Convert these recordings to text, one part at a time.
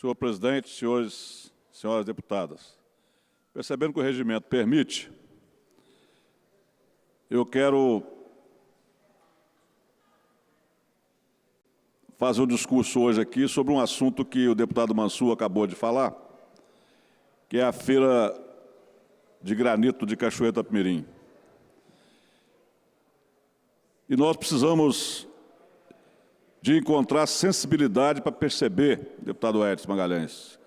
Senhor presidente, senhores e senhoras deputadas, percebendo que o regimento permite, eu quero fazer um discurso hoje aqui sobre um assunto que o deputado Mansur acabou de falar, que é a Feira de Granito de Cachoeira do Itapemirim. E nós precisamos de encontrar sensibilidade para perceber, deputado Edson Magalhães,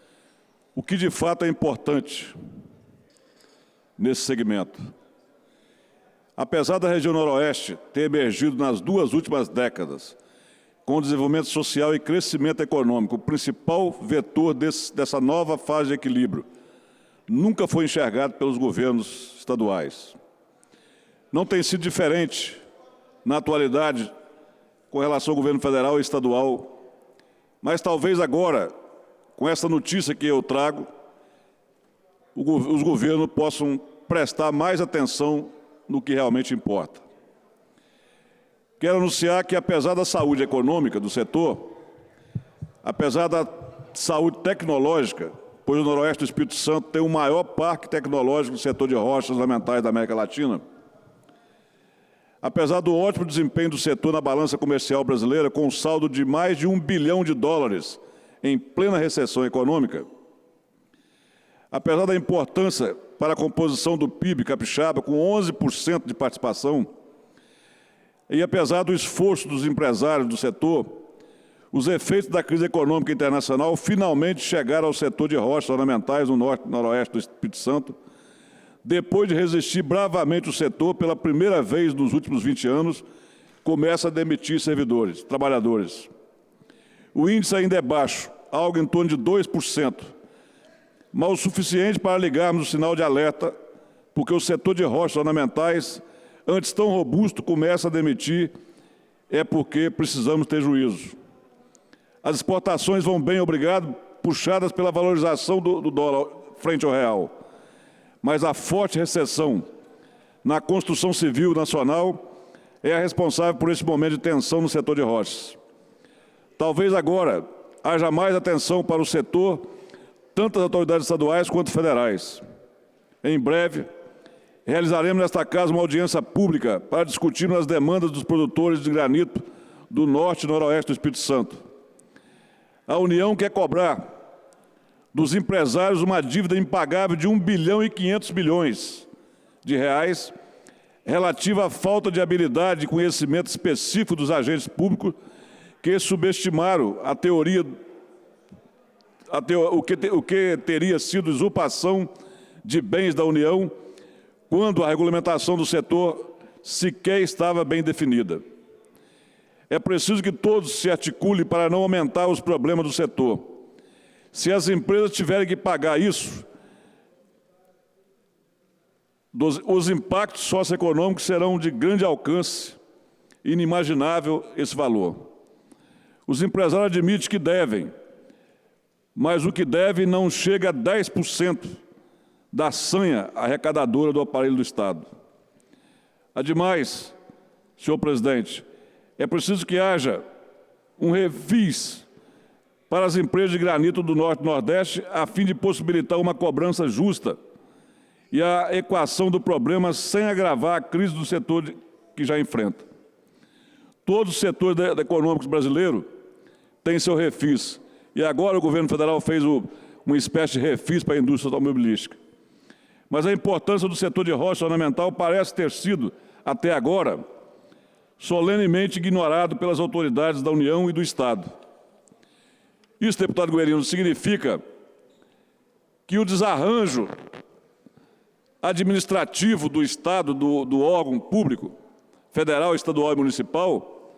o que de fato é importante nesse segmento. Apesar da região noroeste ter emergido nas duas últimas décadas com desenvolvimento social e crescimento econômico, o principal vetor dessa nova fase de equilíbrio nunca foi enxergado pelos governos estaduais. Não tem sido diferente na atualidade com relação ao governo federal e estadual, mas talvez agora, com essa notícia que eu trago, os governos possam prestar mais atenção no que realmente importa. Quero anunciar que, apesar da saúde econômica do setor, apesar da saúde tecnológica, pois o Noroeste do Espírito Santo tem o maior parque tecnológico do setor de rochas ornamentais da América Latina, apesar do ótimo desempenho do setor na balança comercial brasileira, com um saldo de mais de US$1 bilhão em plena recessão econômica, apesar da importância para a composição do PIB capixaba, com 11% de participação, e apesar do esforço dos empresários do setor, os efeitos da crise econômica internacional finalmente chegaram ao setor de rochas ornamentais no norte e noroeste do Espírito Santo, depois de resistir bravamente o setor, pela primeira vez nos últimos 20 anos, começa a demitir trabalhadores. O índice ainda é baixo, algo em torno de 2%, mas o suficiente para ligarmos o sinal de alerta, porque o setor de rochas ornamentais, antes tão robusto, começa a demitir, é porque precisamos ter juízo. As exportações vão bem, obrigado, puxadas pela valorização do dólar frente ao real. Mas a forte recessão na construção civil nacional é a responsável por esse momento de tensão no setor de rochas. Talvez agora haja mais atenção para o setor, tanto das autoridades estaduais quanto federais. Em breve, realizaremos nesta casa uma audiência pública para discutirmos as demandas dos produtores de granito do norte e noroeste do Espírito Santo. A União quer cobrar dos empresários uma dívida impagável de US$1 bilhão e 500 milhões relativa à falta de habilidade e conhecimento específico dos agentes públicos que subestimaram o que teria sido usurpação de bens da União quando a regulamentação do setor sequer estava bem definida. É preciso que todos se articulem para não aumentar os problemas do setor. Se as empresas tiverem que pagar isso, os impactos socioeconômicos serão de grande alcance, inimaginável esse valor. Os empresários admitem que devem, mas o que devem não chega a 10% da sanha arrecadadora do aparelho do Estado. Ademais, senhor presidente, é preciso que haja um refis para as empresas de granito do Norte e Nordeste, a fim de possibilitar uma cobrança justa e a equação do problema sem agravar a crise do setor que já enfrenta. Todos os setores econômicos brasileiros têm seu refis, e agora o governo federal fez uma espécie de refis para a indústria automobilística. Mas a importância do setor de rocha ornamental parece ter sido, até agora, solenemente ignorado pelas autoridades da União e do Estado. Isso, deputado Guerino, significa que o desarranjo administrativo do Estado, do órgão público, federal, estadual e municipal,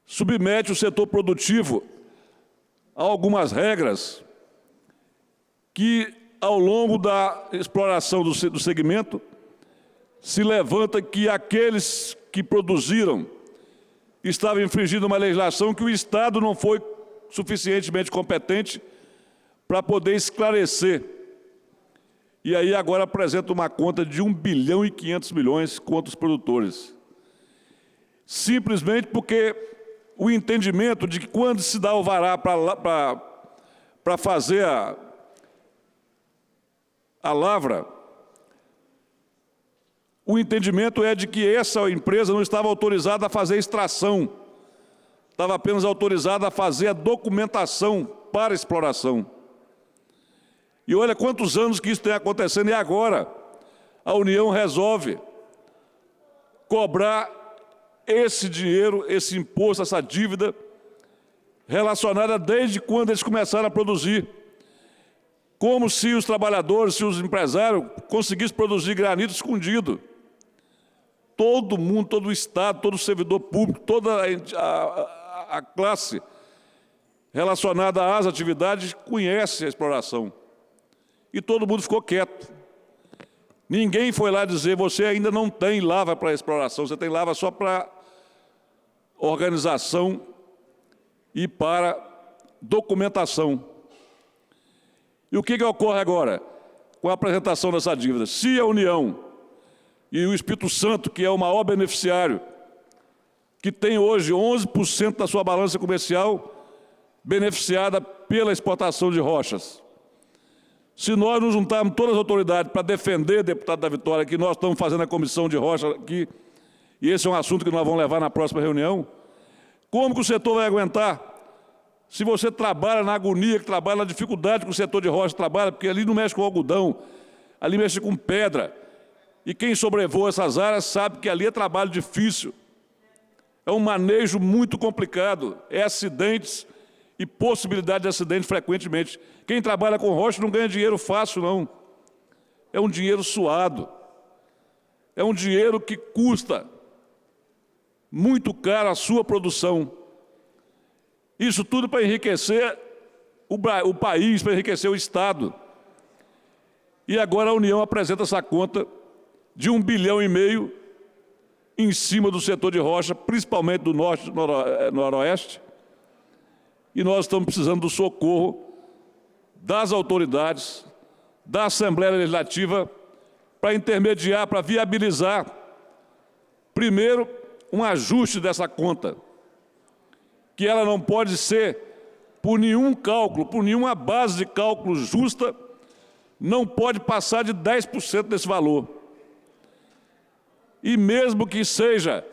submete o setor produtivo a algumas regras que, ao longo da exploração do segmento, se levanta que aqueles que produziram estavam infringindo uma legislação que o Estado não foi suficientemente competente para poder esclarecer. E aí agora apresenta uma conta de US$1 bilhão e 500 milhões contra os produtores. Simplesmente porque o entendimento de que quando se dá o alvará para para fazer a lavra, o entendimento é de que essa empresa não estava autorizada a fazer extração, estava apenas autorizada a fazer a documentação para exploração. E olha quantos anos que isso tem acontecendo, e agora a União resolve cobrar esse dinheiro, esse imposto, essa dívida, relacionada desde quando eles começaram a produzir. Como se os trabalhadores, se os empresários conseguissem produzir granito escondido. Todo mundo, todo o Estado, todo o servidor público, toda a classe relacionada às atividades conhece a exploração. E todo mundo ficou quieto. Ninguém foi lá dizer, você ainda não tem lavra para exploração, você tem lavra só para organização e para documentação. E o que ocorre agora com a apresentação dessa dívida? Se a União e o Espírito Santo, que é o maior beneficiário, que tem hoje 11% da sua balança comercial beneficiada pela exportação de rochas, se nós nos juntarmos todas as autoridades para defender, deputado da Vitória, que nós estamos fazendo a comissão de rocha aqui, e esse é um assunto que nós vamos levar na próxima reunião, como que o setor vai aguentar? Se você trabalha na agonia, que trabalha na dificuldade que o setor de rocha trabalha, porque ali não mexe com algodão, ali mexe com pedra, e quem sobrevoa essas áreas sabe que ali é trabalho difícil, é um manejo muito complicado, é acidentes e possibilidade de acidente frequentemente. Quem trabalha com rocha não ganha dinheiro fácil, não. É um dinheiro suado. É um dinheiro que custa muito caro a sua produção. Isso tudo para enriquecer o país, para enriquecer o Estado. E agora a União apresenta essa conta de 1,5 bilhão em cima do setor de rocha, principalmente do norte e noroeste. E nós estamos precisando do socorro das autoridades, da Assembleia Legislativa, para intermediar, para viabilizar, primeiro, um ajuste dessa conta, que ela não pode ser, por nenhum cálculo, por nenhuma base de cálculo justa, não pode passar de 10% desse valor. E mesmo que seja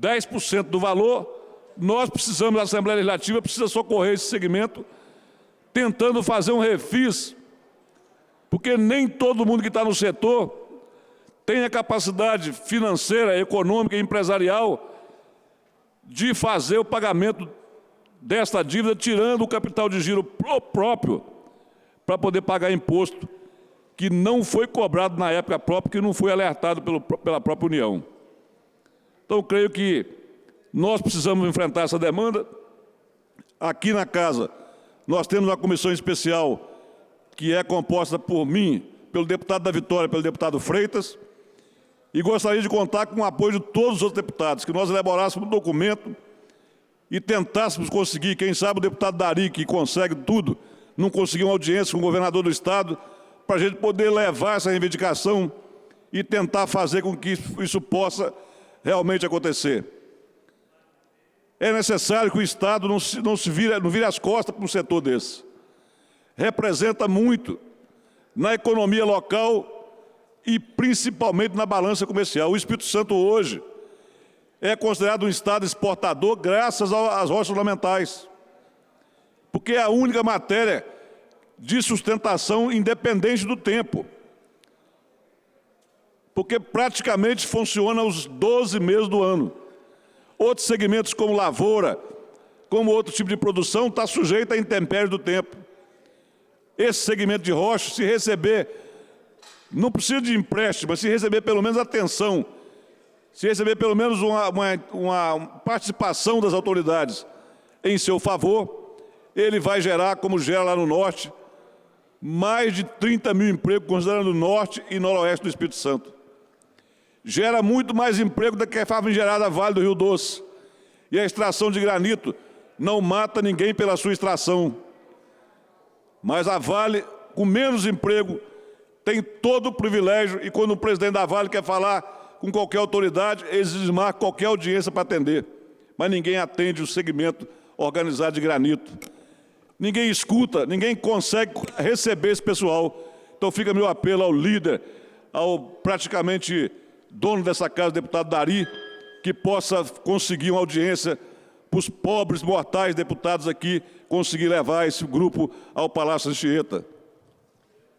10% do valor, nós precisamos, a Assembleia Legislativa precisa socorrer esse segmento, tentando fazer um refis, porque nem todo mundo que está no setor tem a capacidade financeira, econômica e empresarial de fazer o pagamento desta dívida, tirando o capital de giro próprio, para poder pagar imposto que não foi cobrado na época própria, que não foi alertado pela própria União. Então, creio que nós precisamos enfrentar essa demanda. Aqui na Casa, nós temos uma comissão especial que é composta por mim, pelo deputado da Vitória, pelo deputado Freitas, e gostaria de contar com o apoio de todos os outros deputados, que nós elaborássemos um documento e tentássemos conseguir, quem sabe o deputado Dari, que consegue tudo, não conseguiu uma audiência com o governador do Estado, para a gente poder levar essa reivindicação e tentar fazer com que isso possa realmente acontecer. É necessário que o Estado não vire as costas para um setor desse. Representa muito na economia local e principalmente na balança comercial. O Espírito Santo hoje é considerado um estado exportador graças às rochas ornamentais, porque é a única matéria de sustentação independente do tempo, porque praticamente funciona os 12 meses do ano. Outros segmentos como lavoura, como outro tipo de produção, está sujeito à intempérie do tempo. Esse segmento de rocha, se receber, não precisa de empréstimo, mas se receber pelo menos atenção, se receber pelo menos uma participação das autoridades em seu favor, ele vai gerar, como gera lá no norte, mais de 30 mil empregos, considerando o norte e noroeste do Espírito Santo. Gera muito mais emprego do que a famigerada Vale do Rio Doce. E a extração de granito não mata ninguém pela sua extração. Mas a Vale, com menos emprego, tem todo o privilégio, e quando o presidente da Vale quer falar com qualquer autoridade, eles desmarcam qualquer audiência para atender. Mas ninguém atende o segmento organizado de granito. Ninguém escuta, ninguém consegue receber esse pessoal. Então fica meu apelo ao líder, ao praticamente dono dessa casa, deputado Dari, que possa conseguir uma audiência para os pobres mortais deputados aqui, conseguir levar esse grupo ao Palácio Anchieta.